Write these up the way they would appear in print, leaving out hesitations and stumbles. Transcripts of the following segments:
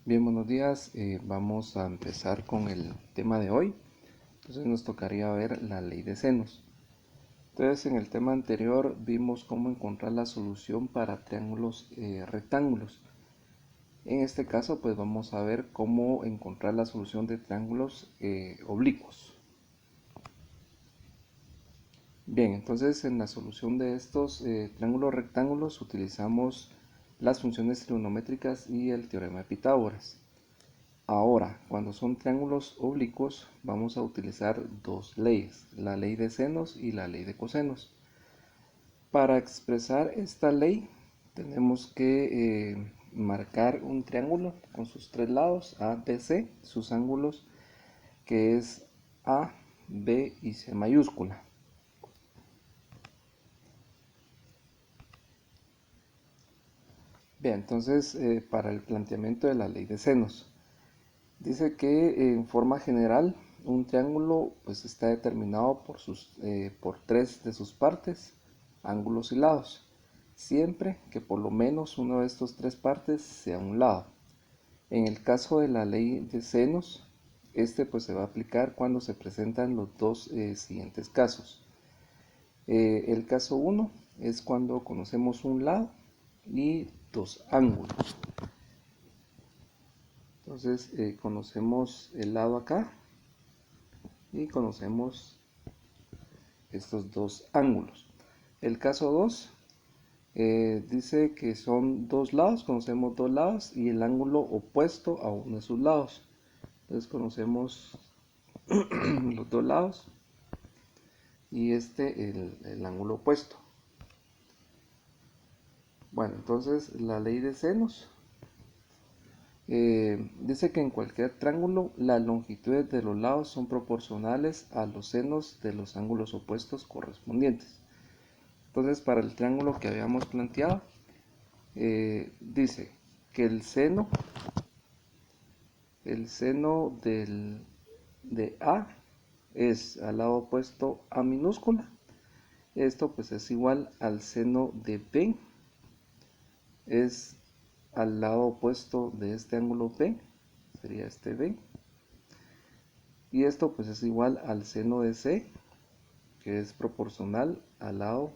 Bien, buenos días. Vamos a empezar con el tema de hoy. Entonces nos tocaría ver la ley de senos. Entonces en el tema anterior vimos cómo encontrar la solución para triángulos rectángulos. En este caso pues vamos a ver cómo encontrar la solución de triángulos oblicuos. Bien, entonces en la solución de estos triángulos rectángulos utilizamos las funciones trigonométricas y el teorema de Pitágoras. Ahora, cuando son triángulos oblicuos, vamos a utilizar dos leyes, la ley de senos y la ley de cosenos. Para expresar esta ley, tenemos que marcar un triángulo con sus tres lados, A, B, C, sus ángulos, que es A, B y C mayúscula. Bien, entonces, para el planteamiento de la ley de senos. Dice que en forma general un triángulo pues está determinado por tres de sus partes, ángulos y lados, siempre que por lo menos uno de estos tres partes sea un lado. En el caso de la ley de senos, este pues se va a aplicar cuando se presentan los dos siguientes casos. El caso 1 es cuando conocemos un lado y dos ángulos. Entonces conocemos el lado acá y conocemos estos dos ángulos. El caso 2 dice que son dos lados, conocemos dos lados y el ángulo opuesto a uno de sus lados. Entonces conocemos los dos lados y el ángulo opuesto. Bueno, entonces la ley de senos dice que en cualquier triángulo las longitudes de los lados son proporcionales a los senos de los ángulos opuestos correspondientes. Entonces, para el triángulo que habíamos planteado, dice que el seno de A es al lado opuesto a minúscula. Esto pues es igual al seno de B, es al lado opuesto de este ángulo B, sería este B. Y esto pues es igual al seno de C, que es proporcional al lado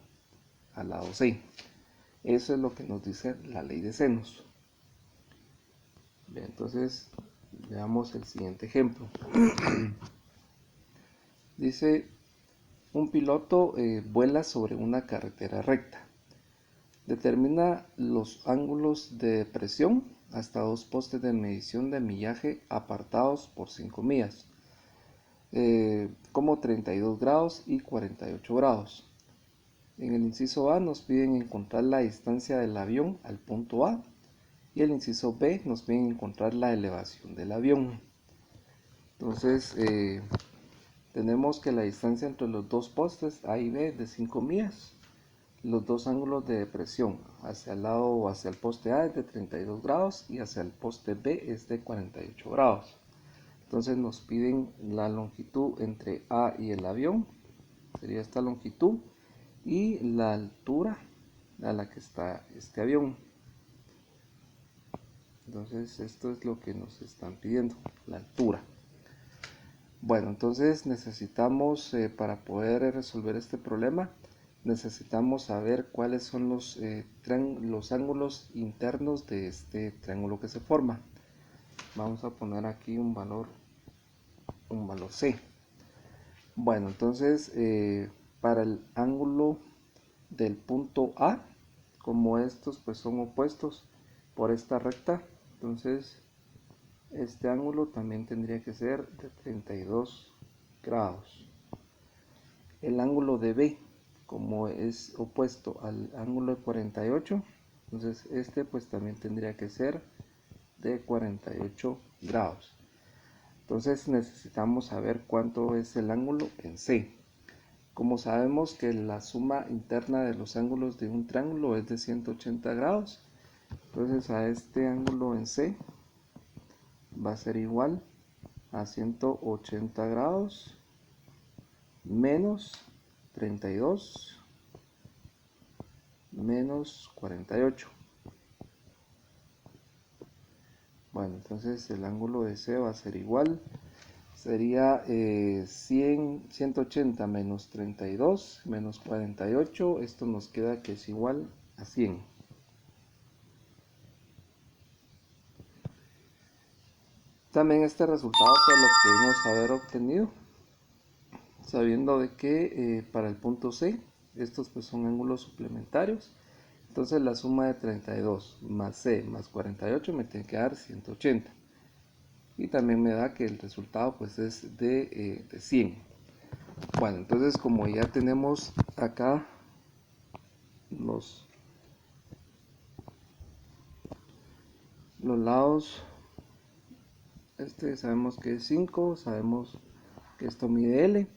C. Eso es lo que nos dice la ley de senos. Bien, entonces veamos el siguiente ejemplo. Dice, un piloto vuela sobre una carretera recta. Determina los ángulos de depresión hasta dos postes de medición de millaje apartados por 5 millas, como 32 grados y 48 grados. En el inciso A nos piden encontrar la distancia del avión al punto A y el inciso B nos piden encontrar la elevación del avión. Entonces tenemos que la distancia entre los dos postes A y B es de 5 millas. Los dos ángulos de depresión hacia el lado o hacia el poste A es de 32 grados y hacia el poste B es de 48 grados. Entonces nos piden la longitud entre A y el avión, sería esta longitud, y la altura a la que está este avión. Entonces esto es lo que nos están pidiendo, la altura. Bueno, entonces necesitamos, para poder resolver este problema, necesitamos saber cuáles son los ángulos internos de este triángulo que se forma. Vamos a poner aquí un valor C. Bueno, entonces para el ángulo del punto A, como estos pues son opuestos por esta recta, entonces este ángulo también tendría que ser de 32 grados. El ángulo de B, como es opuesto al ángulo de 48, entonces este pues también tendría que ser de 48 grados. Entonces necesitamos saber cuánto es el ángulo en C. Como sabemos que la suma interna de los ángulos de un triángulo es de 180 grados, entonces a este ángulo en C va a ser igual a 180 grados menos 32 menos 48. Bueno, entonces el ángulo de C va a ser igual. Sería 180 menos 32 menos 48. Esto nos queda que es igual a 100. También este resultado pues lo pudimos haber obtenido sabiendo de que para el punto C estos pues son ángulos suplementarios. Entonces la suma de 32 más C más 48 me tiene que dar 180. Y también me da que el resultado pues es de 100. Bueno, entonces como ya tenemos acá los lados, sabemos que es 5, sabemos que esto mide L,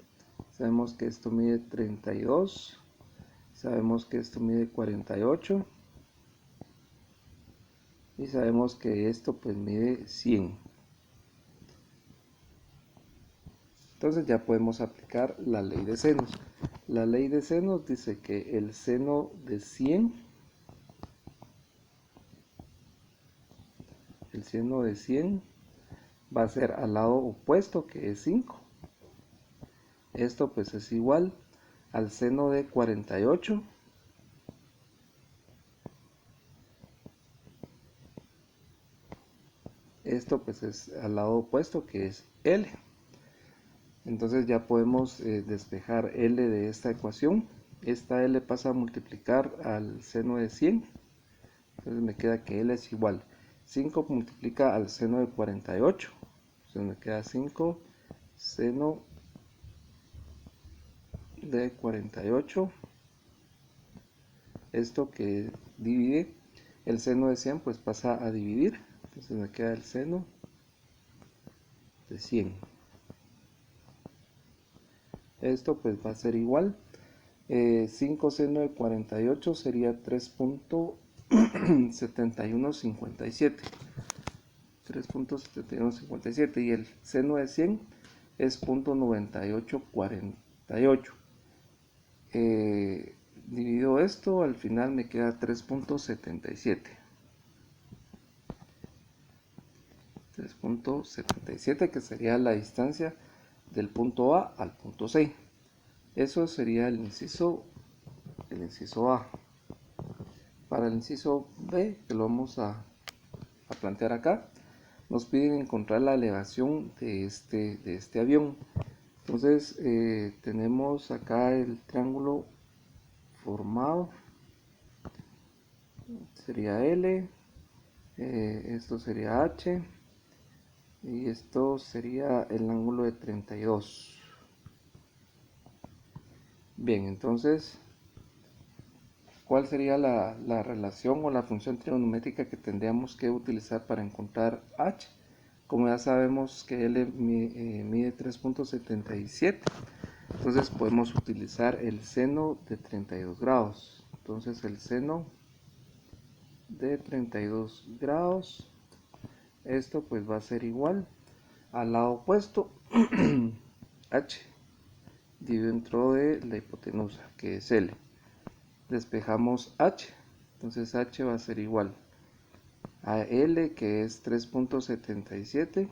sabemos que esto mide 32, sabemos que esto mide 48 y sabemos que esto pues mide 100. Entonces ya podemos aplicar la ley de senos. La ley de senos dice que el seno de 100, va a ser al lado opuesto, que es 5. Esto pues es igual al seno de 48. Esto pues es al lado opuesto, que es L. Entonces ya podemos despejar L de esta ecuación. Esta L pasa a multiplicar al seno de 100. Entonces me queda que L es igual. 5 multiplica al seno de 48. Entonces me queda 5 seno de 48. Esto que divide el seno de 100 pues pasa a dividir. Entonces me queda el seno de 100. Esto pues va a ser igual. 5 seno de 48 sería 3.7157. 3.7157 y el seno de 100 es 0.9848. Divido esto, al final me queda 3.77. 3.77 que sería la distancia del punto A al punto C. Eso sería el inciso A. Para el inciso B, que lo vamos a plantear acá, nos piden encontrar la elevación de este avión. Entonces tenemos acá el triángulo formado, sería L, esto sería H y esto sería el ángulo de 32. Bien, entonces, ¿cuál sería la relación o la función trigonométrica que tendríamos que utilizar para encontrar H? Como ya sabemos que L mide 3.77, entonces podemos utilizar el seno de 32 grados. Entonces el seno de 32 grados, esto pues va a ser igual al lado opuesto, H, dentro de la hipotenusa, que es L. Despejamos H, entonces H va a ser igual a L, que es 3.77,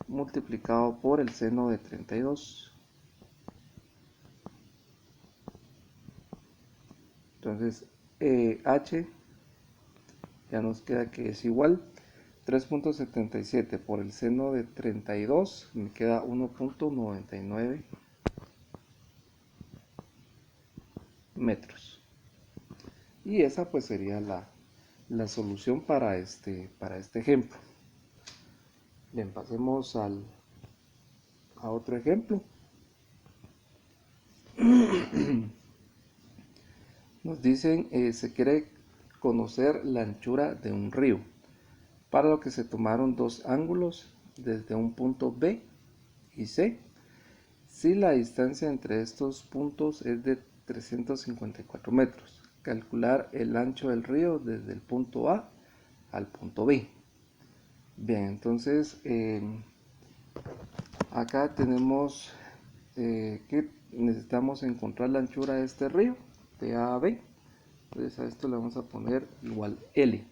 multiplicado por el seno de 32. Entonces H ya nos queda que es igual 3.77 por el seno de 32, me queda 1.99 metros. Y esa pues sería la solución para este ejemplo. Bien, pasemos a otro ejemplo. Nos dicen, se quiere conocer la anchura de un río, para lo que se tomaron dos ángulos desde un punto B y C. Si la distancia entre estos puntos es de 354 metros, calcular el ancho del río desde el punto A al punto B. Bien, entonces acá tenemos que necesitamos encontrar la anchura de este río de A a B. Entonces a esto le vamos a poner igual L.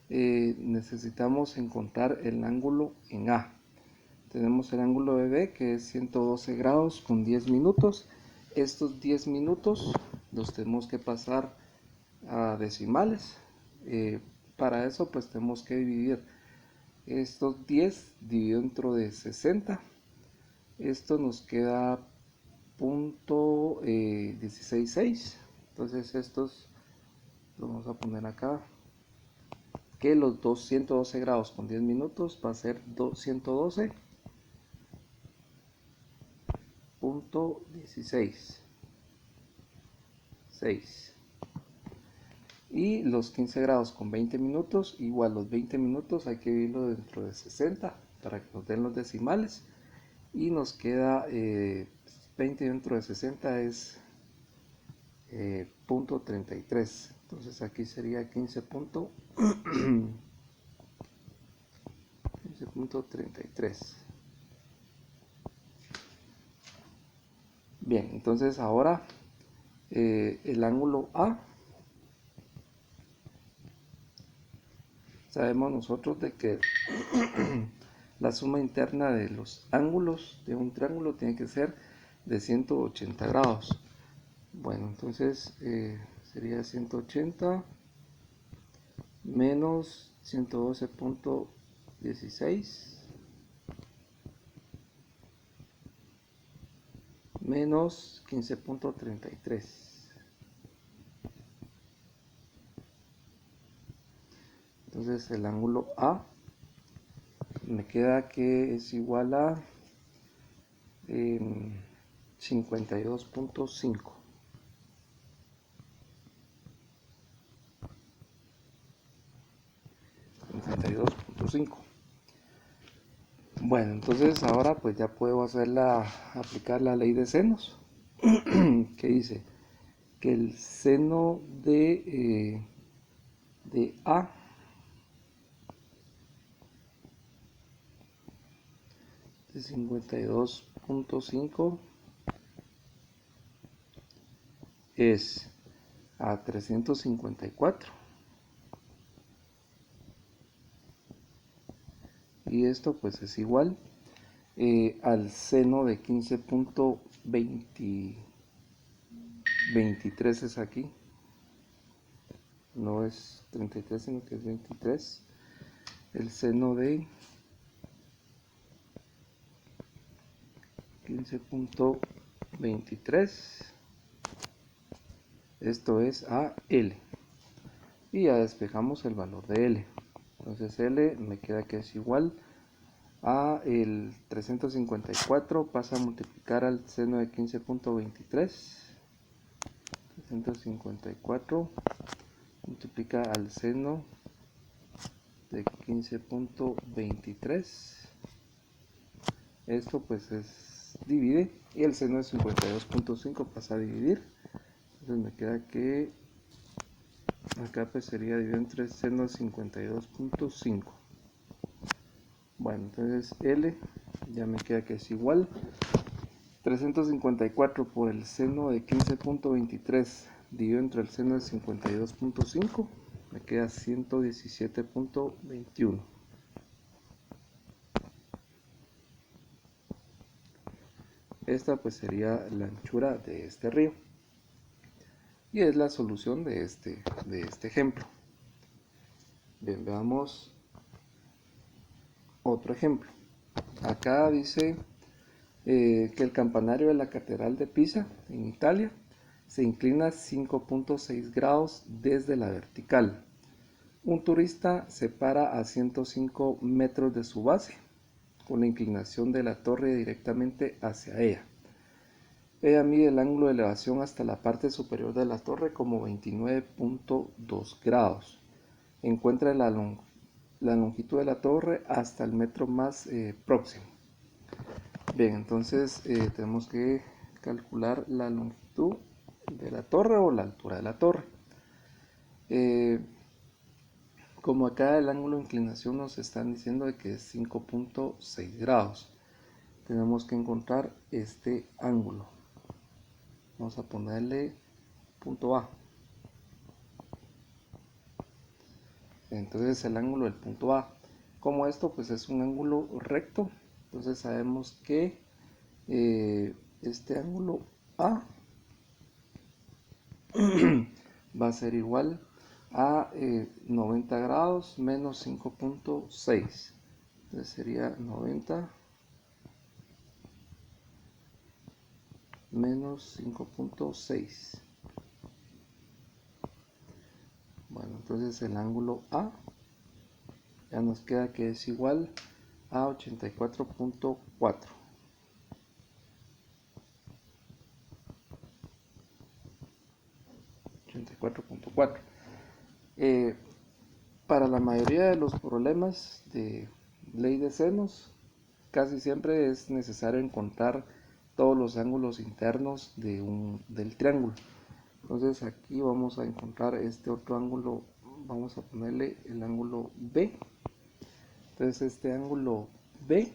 necesitamos encontrar el ángulo en A. Tenemos el ángulo de B, que es 112 grados con 10 minutos. Estos 10 minutos los tenemos que pasar a decimales. Para eso pues tenemos que dividir estos 10 dividido dentro de 60. Esto nos queda punto 16,6. Entonces estos lo vamos a poner acá, que los 112 grados con 10 minutos va a ser 112.16,6. Y los 15 grados con 20 minutos, igual los 20 minutos hay que dividirlo dentro de 60 para que nos den los decimales. Y nos queda 20 dentro de 60 es punto 33. Entonces aquí sería 15.33. Bien, entonces ahora el ángulo A, sabemos nosotros de que la suma interna de los ángulos de un triángulo tiene que ser de 180 grados. Bueno, entonces sería 180 menos 112.16 menos 15.33. Entonces el ángulo A me queda que es igual a 52.5. Bueno, entonces ahora pues ya puedo aplicar la ley de senos, que dice que el seno de A de 52.5 es a 354. Y esto pues es igual al seno de 15.23 es aquí. No es 33, sino que es 23. El seno de 15.23. Esto es a L. Y ya despejamos el valor de L. Entonces L me queda que es igual a el 354, pasa a multiplicar al seno de 15.23. 354 multiplica al seno de 15.23. Esto pues divide, y el seno de 52.5 pasa a dividir. Entonces me queda que acá pues sería dividido entre seno de 52.5. Bueno, entonces L ya me queda que es igual 354 por el seno de 15.23 dividido entre el seno de 52.5, me queda 117.21. Esta pues sería la anchura de este río. Y es la solución de este ejemplo. Bien, veamos otro ejemplo. Acá dice que el campanario de la Catedral de Pisa, en Italia, se inclina 5.6 grados desde la vertical. Un turista se para a 105 metros de su base, con la inclinación de la torre directamente hacia ella. Ella mide el ángulo de elevación hasta la parte superior de la torre como 29.2 grados. Encuentra la longitud de la torre hasta el metro más próximo. Bien, entonces tenemos que calcular la longitud de la torre o la altura de la torre. Como acá el ángulo de inclinación nos están diciendo de que es 5.6 grados, tenemos que encontrar este ángulo. Vamos a ponerle punto A. Entonces el ángulo del punto A. Como esto pues es un ángulo recto, entonces sabemos que este ángulo A va a ser igual a 90 grados menos 5.6. Entonces sería 90 menos 5.6. Bueno, entonces el ángulo A ya nos queda que es igual a 84.4. 84.4. Para la mayoría de los problemas de ley de senos, casi siempre es necesario encontrar todos los ángulos internos del triángulo. Entonces aquí vamos a encontrar este otro ángulo, vamos a ponerle el ángulo B. Entonces este ángulo B,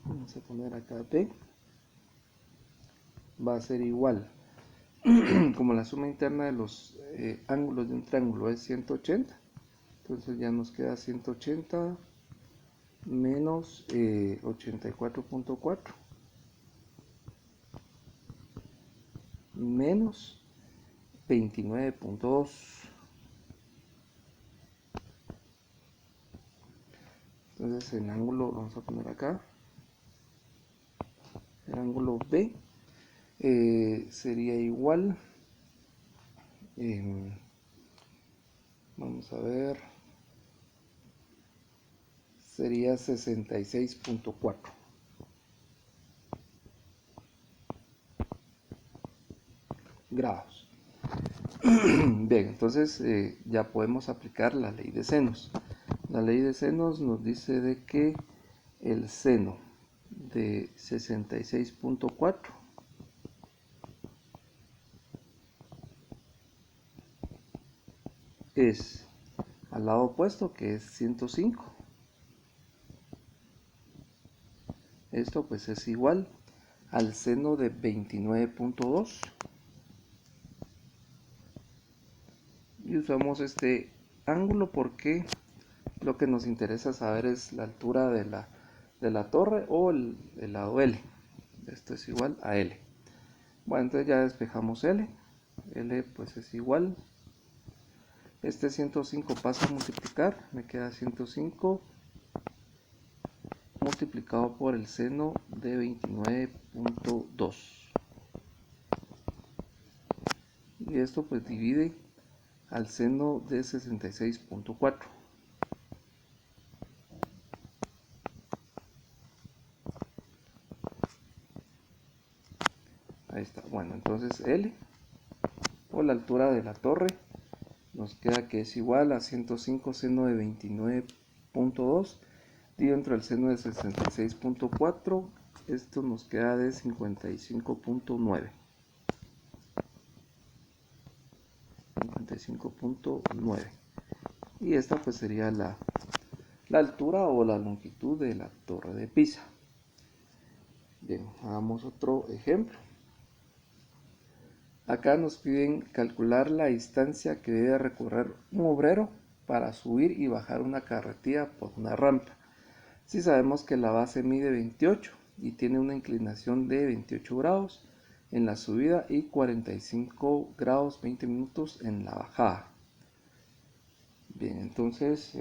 vamos a poner acá B, va a ser igual, como la suma interna de los ángulos de un triángulo es 180, entonces ya nos queda 180 menos 84.4 menos 29.2. Entonces el ángulo, vamos a poner acá, el ángulo B sería igual, vamos a ver, sería 66.4 grados. Bien, entonces ya podemos aplicar la ley de senos. La ley de senos nos dice de que el seno de 66.4 es al lado opuesto, que es 105. Esto pues es igual al seno de 29.2. Y usamos este ángulo porque lo que nos interesa saber es la altura de la torre o el lado L. Esto es igual a L. Bueno, entonces ya despejamos L. L pues es igual. Este 105 pasa a multiplicar. Me queda 105 multiplicado por el seno de 29.2. Y esto pues divide al seno de 66.4. Ahí está. Bueno, entonces L o la altura de la torre nos queda que es igual a 105 seno de 29.2 dividido entre el seno de 66.4. Esto nos queda de 55.9. 55.9. Y esta pues sería la altura o la longitud de la torre de Pisa. Bien, hagamos otro ejemplo. Acá nos piden calcular la distancia que debe recorrer un obrero para subir y bajar una carretilla por una rampa. Si sabemos que la base mide 28 y tiene una inclinación de 28 grados en la subida y 45 grados 20 minutos en la bajada. Bien, entonces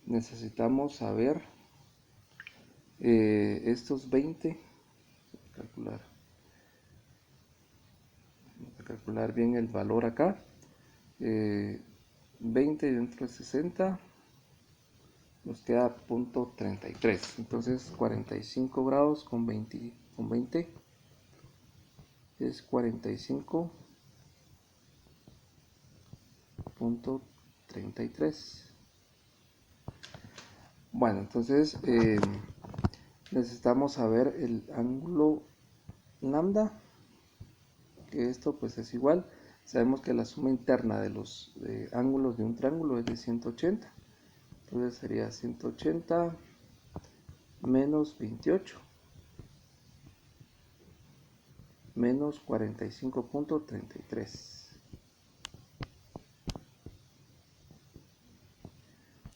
necesitamos saber estos 20, calcular bien el valor acá, 20 dentro de 60 nos queda .33, entonces 45 grados con 20 es 45.33. Bueno, entonces necesitamos saber el ángulo lambda, que esto pues es igual, sabemos que la suma interna de los ángulos de un triángulo es de 180, entonces sería 180 menos 28 menos 45.33.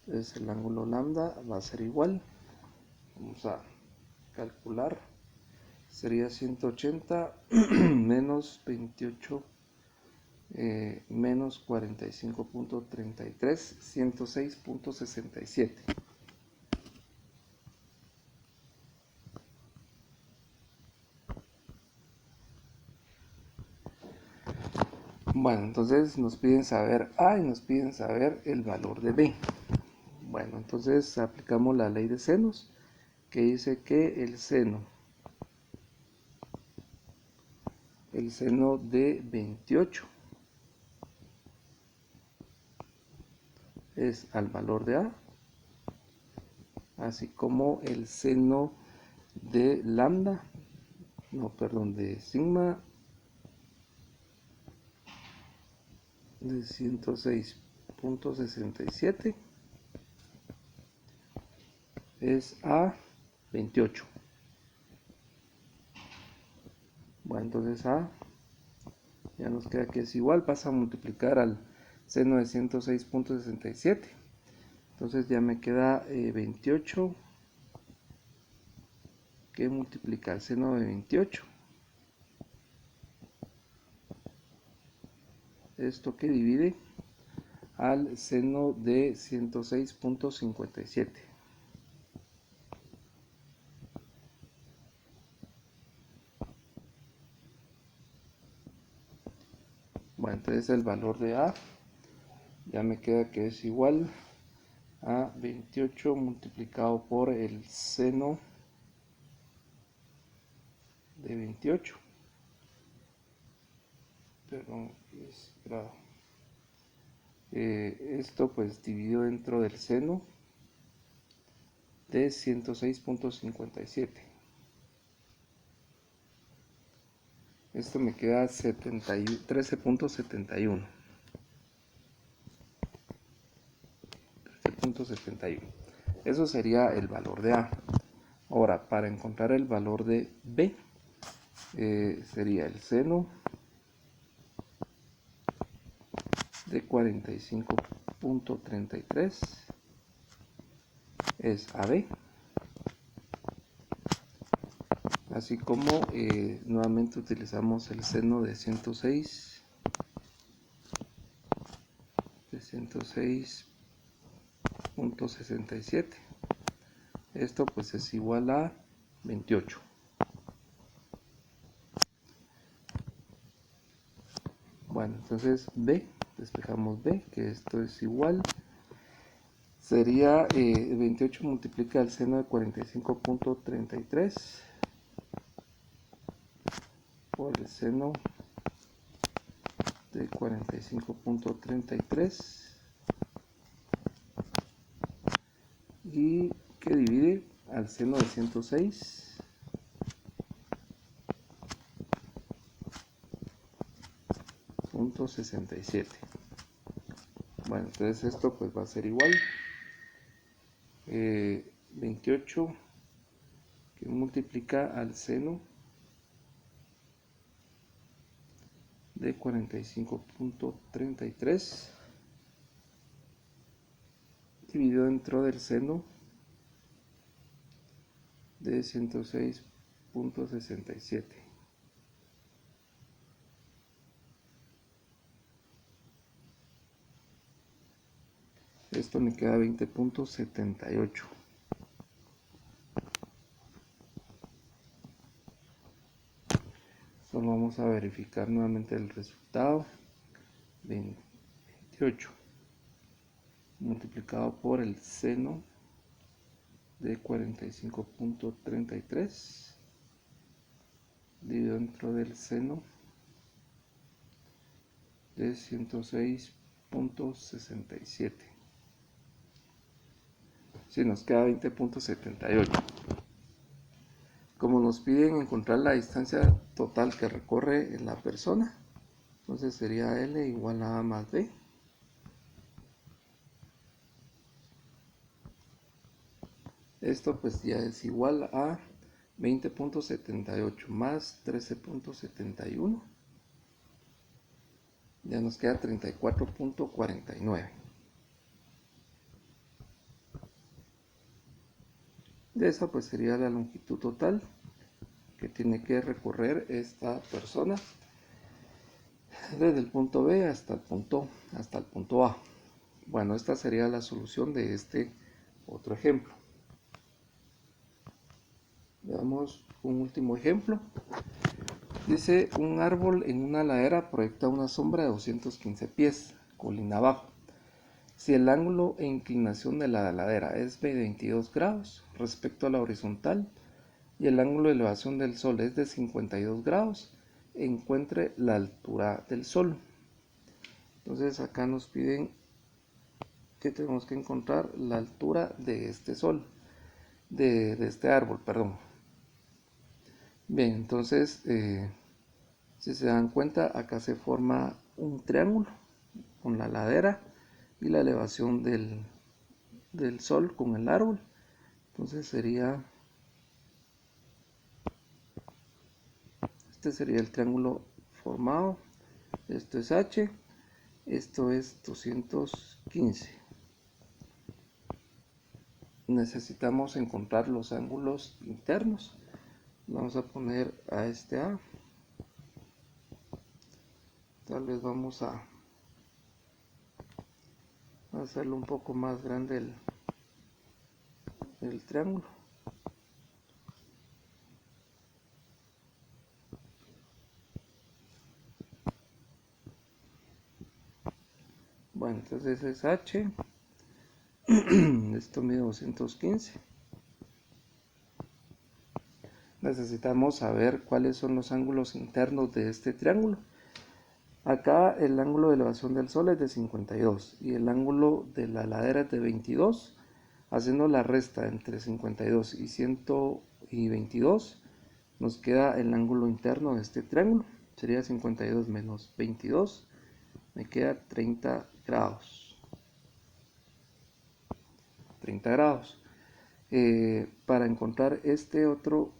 Entonces el ángulo lambda va a ser igual, vamos a calcular, sería 180 menos 28 menos 45.33, 106.67. Bueno, entonces nos piden saber A y nos piden saber el valor de B. Bueno, entonces aplicamos la ley de senos, que dice que el seno de 28 es al valor de A, así como el seno de lambda, de sigma de 106.67 es a 28. Bueno, entonces a ya nos queda que es igual, pasa a multiplicar al seno de 106.67. Entonces ya me queda 28 que multiplica el seno de 28. Esto que divide al seno de 106.57. Bueno, entonces el valor de A ya me queda que es igual a 28 multiplicado por el seno de 28. Perdón, es grado. Esto pues dividido dentro del seno de 106.57. Esto me queda 13.71. 13.71. Eso sería el valor de A. Ahora, para encontrar el valor de B, sería el seno de 45.33 es AB, así como nuevamente utilizamos el seno de 106.67. Esto pues es igual a 28. Bueno, entonces B, despejamos B, que esto es igual, sería 28 multiplica el seno de 45.33 por el seno de 45.33 y que divide al seno de 106.67. Bueno, entonces esto pues va a ser igual 28 que multiplica al seno de 45.33 dividido dentro del seno de 106.67. Esto me queda 20.78. Solo vamos a verificar nuevamente el resultado. 28 multiplicado por el seno de 45.33 dividido dentro del seno de 106.67. Si nos queda 20.78. Como nos piden encontrar la distancia total que recorre en la persona, entonces sería L igual a A más B. Esto pues ya es igual a 20.78 más 13.71. Ya nos queda 34.49. de esa pues sería la longitud total que tiene que recorrer esta persona desde el punto B hasta el punto A. Bueno, esta sería la solución de este otro ejemplo. Veamos un último ejemplo. Dice, un árbol en una ladera proyecta una sombra de 215 pies, colina abajo. Si el ángulo e inclinación de la ladera es de 22 grados respecto a la horizontal y el ángulo de elevación del sol es de 52 grados, encuentre la altura del sol. Entonces acá nos piden que tenemos que encontrar la altura de este sol, de este árbol, perdón. Bien, entonces si se dan cuenta, acá se forma un triángulo con la ladera y la elevación del sol con el árbol. Entonces este sería el triángulo formado. Esto es H, esto es 215. Necesitamos encontrar los ángulos internos. Vamos a poner a este A. Tal vez vamos a hacerlo un poco más grande el triángulo. Bueno, entonces es H. Esto mide 215. Necesitamos saber cuáles son los ángulos internos de este triángulo. Acá el ángulo de elevación del sol es de 52 y el ángulo de la ladera es de 22. Haciendo la resta entre 52 y 22 nos queda el ángulo interno de este triángulo. Sería 52 menos 22. Me queda 30 grados. 30 grados. Para encontrar este otro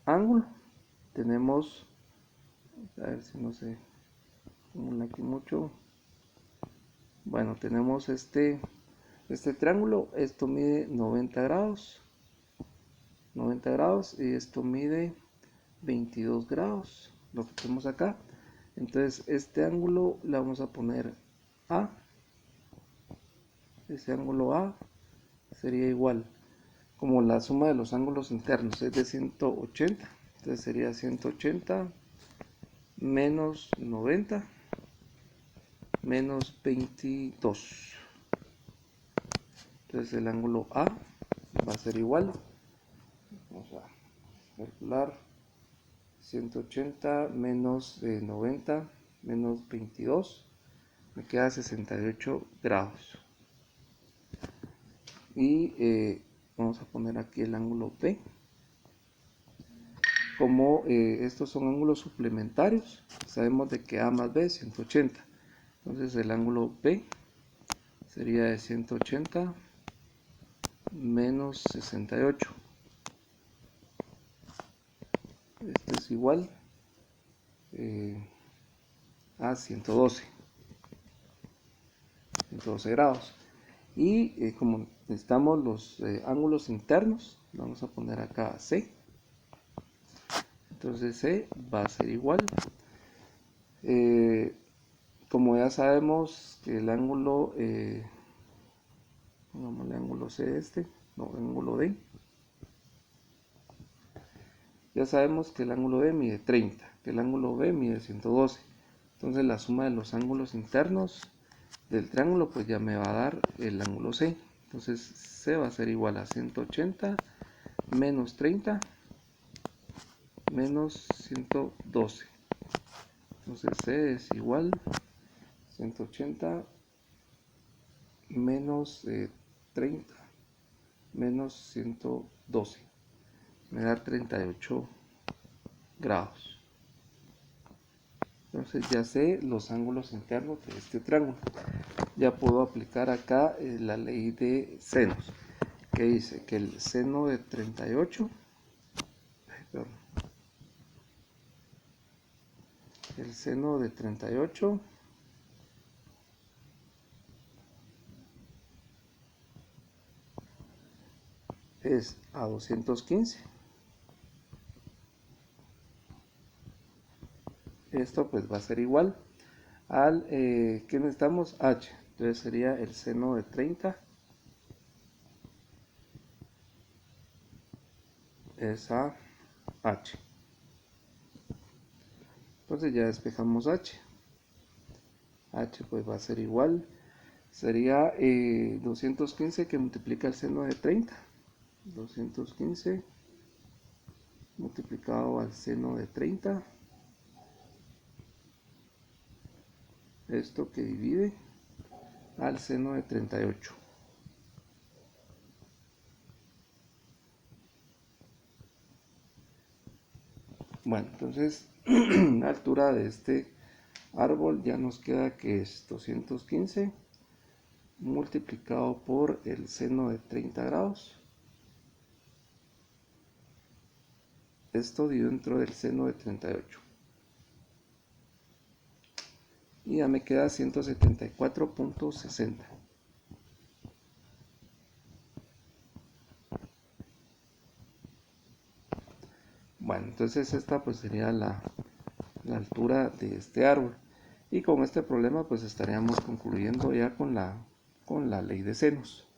ángulo tenemos, a ver si no se acumula aquí mucho. Bueno, tenemos este triángulo. Esto mide 90 grados. 90 grados y esto mide 22 grados. Lo que tenemos acá. Entonces este ángulo le vamos a poner A. Ese ángulo A sería igual, como la suma de los ángulos internos es de 180, entonces sería 180 menos 90 menos 22. Entonces el ángulo A va a ser igual, vamos a calcular, 180 menos 90 menos 22, me queda 68 grados. Y vamos a poner aquí el ángulo B. Como estos son ángulos suplementarios, sabemos de que A más B es 180. Entonces el ángulo B sería de 180 menos 68. Esto es igual a 112 grados. Y como necesitamos los ángulos internos, vamos a poner acá C. Entonces C va a ser igual. Como ya sabemos que el ángulo, pongámosle ángulo C ángulo D. Ya sabemos que el ángulo D mide 30, que el ángulo B mide 112. Entonces la suma de los ángulos internos del triángulo pues ya me va a dar el ángulo C. Entonces C va a ser igual a 180 menos 30 menos 112. Entonces C es igual 180 menos 30 menos 112. Me da 38 grados. Entonces ya sé los ángulos internos de este triángulo. Ya puedo aplicar acá la ley de senos, que dice que el seno de 38, el seno de 38 . es a 215. Esto pues va a ser igual al que necesitamos h. Entonces sería el seno de 30 es a h. Entonces ya despejamos h. H pues va a ser igual. Sería 215 que multiplica el seno de 30. 215 multiplicado al seno de 30. Esto que divide al seno de 38. Bueno, entonces la altura de este árbol ya nos queda que es 215 multiplicado por el seno de 30 grados. Esto dio dentro del seno de 38. Y ya me queda 174.60. Bueno, entonces esta pues sería la altura de este árbol. Y con este problema pues estaríamos concluyendo ya con la ley de senos.